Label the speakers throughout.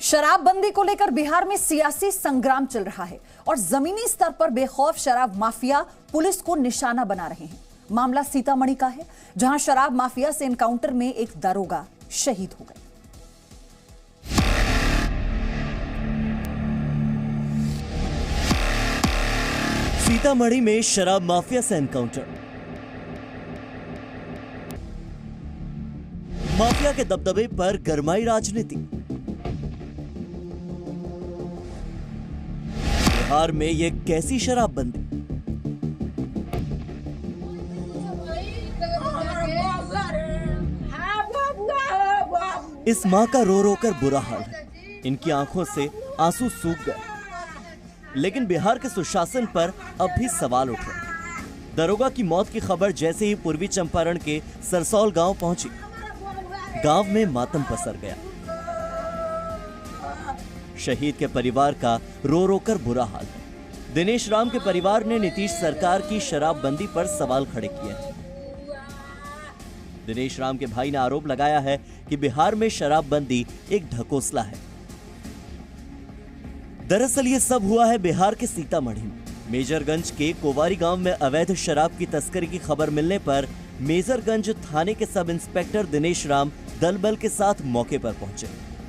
Speaker 1: शराबबंदी को लेकर बिहार में सियासी संग्राम चल रहा है और जमीनी स्तर पर बेखौफ शराब माफिया पुलिस को निशाना बना रहे हैं। मामला सीतामढ़ी का है, जहां शराब माफिया से एनकाउंटर में एक दारोगा शहीद हो गए।
Speaker 2: सीतामढ़ी में शराब माफिया से एनकाउंटर। माफिया के दबदबे पर गरमाई राजनीति। बिहार में ये कैसी शराबबंदी? इस मां का रो रो कर बुरा हाल है। इनकी आंखों से आंसू सूख गए, लेकिन बिहार के सुशासन पर अब भी सवाल उठ रहे। दरोगा की मौत की खबर जैसे ही पूर्वी चंपारण के सरसौल गांव पहुंची, गांव में मातम पसर गया। शहीद के परिवार का रो रो कर बुरा हाल है। दिनेश राम के परिवार ने नीतीश सरकार की शराबबंदी पर सवाल खड़े किए हैं। दिनेश राम के भाई ने आरोप लगाया है कि बिहार में शराबबंदी एक ढकोसला है। दरअसल ये सब हुआ है बिहार के सीतामढ़ी में। मेजरगंज के कोवारी गांव में अवैध शराब की तस्करी की खबर मिलने पर मेजरगंज थाने के सब इंस्पेक्टर दिनेश राम दल बल के साथ मौके पर पहुंचे,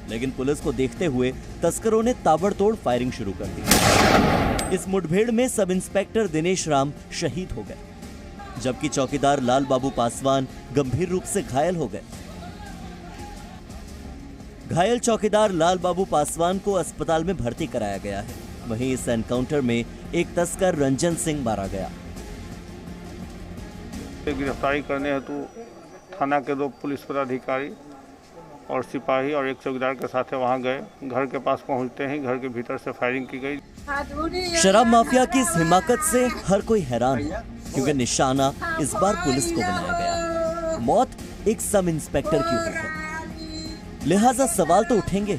Speaker 2: लेकिन पुलिस को देखते हुए तस्करों ने ताबड़तोड़ फायरिंग शुरू कर दी। इस मुठभेड़ में सब इंस्पेक्टर दिनेश राम शहीद हो गए, जबकि चौकीदार लाल बाबू पासवान गंभीर रूप से घायल हो गए। घायल चौकीदार लाल बाबू पासवान को अस्पताल में भर्ती कराया गया है। वहीं इस एनकाउंटर में एक तस्कर रंजन सिंह मारा गया।
Speaker 3: गिरफ्तारी करने हेतु थाना के 2 पुलिस पदाधिकारी और सिपाही और एक चौकीदार के साथ वहां गए। घर के पास पहुंचते ही घर के भीतर से फायरिंग की गई।
Speaker 2: शराब माफिया की इस हिमाकत से हर कोई हैरान है, क्योंकि निशाना इस बार पुलिस को बनाया गया। मौत एक सब इंस्पेक्टर की हुई है, लिहाजा सवाल तो उठेंगे।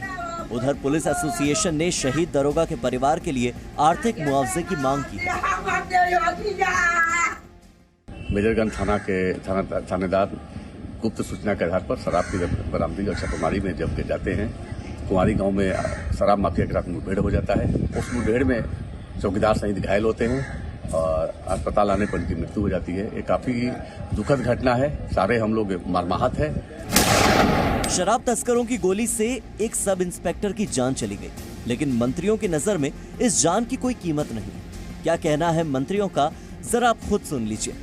Speaker 2: उधर पुलिस एसोसिएशन ने शहीद दरोगा के परिवार के लिए आर्थिक मुआवजे की मांग की है।
Speaker 4: मेजरगंज थाना के थानेदार गुप्त सूचना के आधार पर शराब की बरामदगी और छापेमारी में जब जाते हैं, कुंवारी गांव में शराब माफिया के साथ मुठभेड़ हो जाता है। उस मुठभेड़ में चौकीदार सहित घायल होते हैं और अस्पताल आने पर उनकी मृत्यु हो जाती है। ये काफी दुखद घटना है। सारे हम लोग मर्माहत है।
Speaker 2: शराब तस्करों की गोली से एक सब इंस्पेक्टर की जान चली गई, लेकिन मंत्रियों की नजर में इस जान की कोई कीमत नहीं। क्या कहना है मंत्रियों का, जरा आप खुद सुन लीजिए।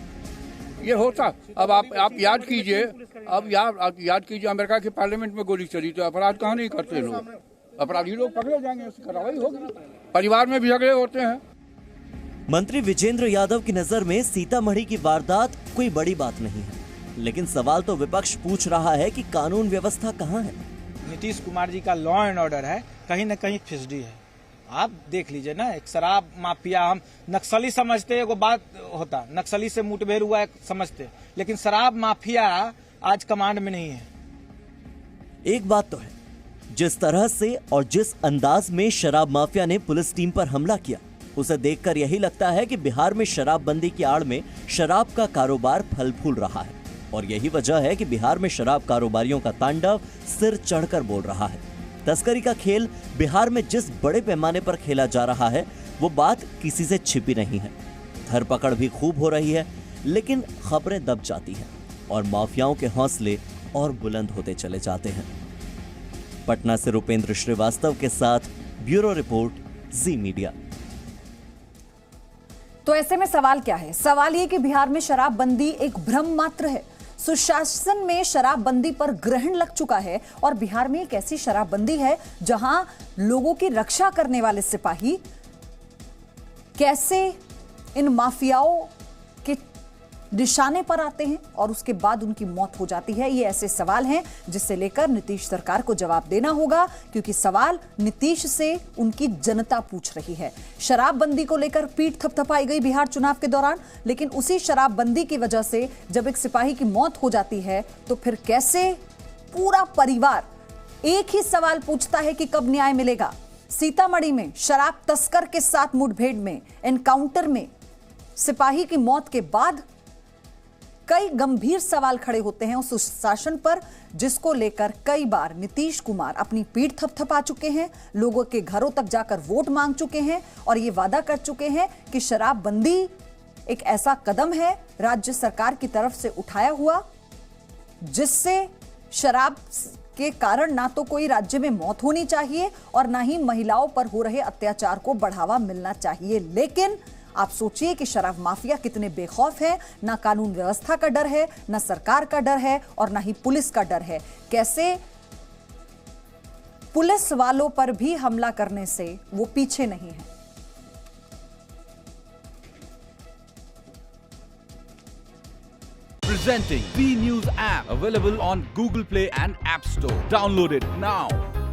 Speaker 5: ये होता, अब आप याद कीजिए, अब याद कीजिए अमेरिका के पार्लियामेंट में गोली चली तो अपराध कहाँ नहीं करते लोग। अपराधी लोग पकड़े जाएंगे, उसकी कार्रवाई होगी। परिवार में भी झगड़े होते हैं।
Speaker 2: मंत्री विजेंद्र यादव की नजर में सीतामढ़ी की वारदात कोई बड़ी बात नहीं है, लेकिन सवाल तो विपक्ष पूछ रहा है कि कानून व्यवस्था कहाँ है।
Speaker 6: नीतीश कुमार जी का लॉ एंड ऑर्डर है, कहीं न कहीं फिसडी है। आप देख लीजिए ना, एक शराब माफिया हम नक्सली समझते, एगो बात होता नक्सली से मुठभेड़ हुआ समझते, लेकिन शराब माफिया आज कमांड में नहीं है।
Speaker 2: एक बात तो है, जिस तरह से और जिस अंदाज में शराब माफिया ने पुलिस टीम पर हमला किया, उसे देखकर यही लगता है कि बिहार में शराबबंदी की आड़ में शराब का कारोबार फल फूल रहा है। और यही वजह है कि बिहार में शराब कारोबारियों का तांडव सिर चढ़कर बोल रहा है। तस्करी का खेल बिहार में जिस बड़े पैमाने पर खेला जा रहा है, वो बात किसी से छिपी नहीं है। धरपकड़ भी खूब हो रही है, लेकिन खबरें दब जाती हैं और माफियाओं के हौसले और बुलंद होते चले जाते हैं। पटना से रुपेंद्र श्रीवास्तव के साथ ब्यूरो रिपोर्ट, जी मीडिया।
Speaker 1: तो ऐसे में सवाल क्या है? सवाल ये कि बिहार में शराबबंदी एक भ्रम मात्र है। सुशासन में शराबबंदी पर ग्रहण लग चुका है और बिहार में एक ऐसी शराबबंदी है जहां लोगों की रक्षा करने वाले सिपाही कैसे इन माफियाओं के निशाने पर आते हैं और उसके बाद उनकी मौत हो जाती है। ये ऐसे सवाल हैं जिससे लेकर नीतीश सरकार को जवाब देना होगा, क्योंकि सवाल नीतीश से उनकी जनता पूछ रही है। शराबबंदी को लेकर पीठ थपथपाई गई बिहार चुनाव के दौरान, लेकिन उसी शराबबंदी की वजह से जब एक सिपाही की मौत हो जाती है तो फिर कैसे पूरा परिवार एक ही सवाल पूछता है कि कब न्याय मिलेगा। सीतामढ़ी में शराब तस्कर के साथ मुठभेड़ में, एनकाउंटर में सिपाही की मौत के बाद कई गंभीर सवाल खड़े होते हैं उस शासन पर, जिसको लेकर कई बार नीतीश कुमार अपनी पीठ थपथपा चुके हैं, लोगों के घरों तक जाकर वोट मांग चुके हैं और ये वादा कर चुके हैं कि शराबबंदी एक ऐसा कदम है राज्य सरकार की तरफ से उठाया हुआ, जिससे शराब के कारण ना तो कोई राज्य में मौत होनी चाहिए और ना ही महिलाओं पर हो रहे अत्याचार को बढ़ावा मिलना चाहिए। लेकिन आप सोचिए कि शराब माफिया कितने बेखौफ हैं, ना कानून व्यवस्था का डर है, ना सरकार का डर है और ना ही पुलिस का डर है। कैसे पुलिस वालों पर भी हमला करने से वो पीछे नहीं है।
Speaker 7: Presenting B News app, available on Google Play and App Store. Download it now.